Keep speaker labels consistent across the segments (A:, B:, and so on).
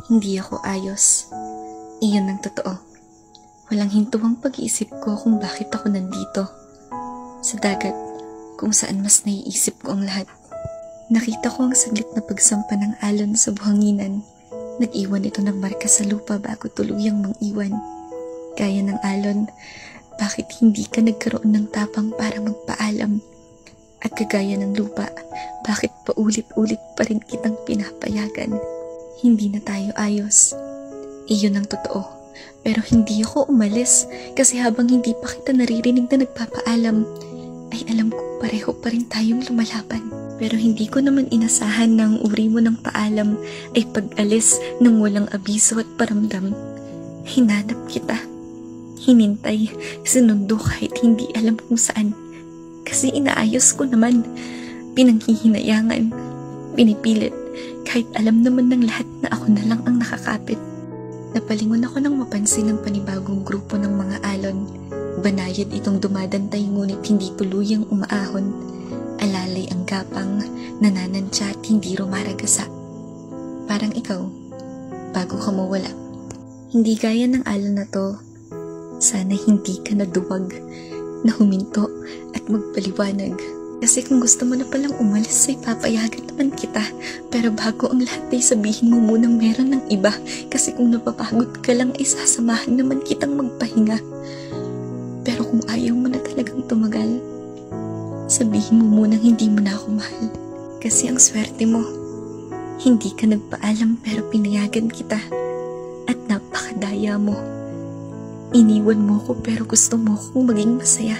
A: Hindi ako ayos. Iyon ang totoo. Walang hintuang pag-iisip ko kung bakit ako nandito. Sa dagat, kung saan mas naiisip ko ang lahat. Nakita ko ang saglit na pagsampa ng alon sa buhanginan. Nag-iwan ito ng marka sa lupa bago tuluyang mang-iwan. Gaya ng alon, bakit hindi ka nagkaroon ng tapang para magpaalam? At kagaya ng lupa, bakit paulit-ulit pa rin kitang pinapayagan? Hindi na tayo ayos. Iyon ang totoo. Pero hindi ako umalis kasi habang hindi pa kita naririnig na nagpapaalam, ay alam ko pareho pa rin tayong lumalaban. Pero hindi ko naman inasahan na ang uri mo ng paalam ay pag-alis ng walang abiso at paramdam. Hinanap kita. Hinintay, sinundo kahit hindi alam kung saan. Kasi inaayos ko naman, pinanghihinayangan, pinipilit, kahit alam naman ng lahat na ako na lang ang nakakapit. Napalingon ako nang mapansin ang panibagong grupo ng mga alon. Banayad itong dumadantay ngunit hindi tuluyang umaahon. Alalay ang gapang, nananantya at hindi rumaragasa. Parang ikaw, bago ka mawala. Hindi gaya ng alon na to, sana hindi ka naduwag, na huminto at magpaliwanag. Kasi kung gusto mo na palang umalis ay papayagan naman kita. Pero bago ang lahat ay sabihin mo munang meron ng iba. Kasi kung napapagod ka lang ay sasamahan naman kitang magpahinga. Pero kung ayaw mo na talagang tumagal, sabihin mo munang hindi mo na ako mahal. Kasi ang swerte mo, hindi ka nagpaalam pero pinayagan kita. At napakadaya mo. Iniwan mo ko pero gusto mo kong maging masaya.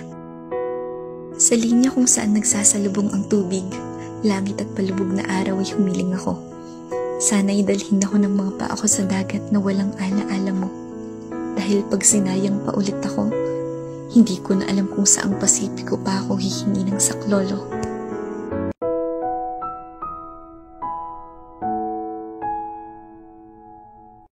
A: Sa linya kung saan nagsasalubong ang tubig, langit at palubog na araw ay humiling ako. Sana'y dalhin ako ng mga paa ko sa dagat na walang ala-ala mo. Dahil pag sinayang pa ulit ako, hindi ko na alam kung saang pasipiko pa ako hihingi ng saklolo.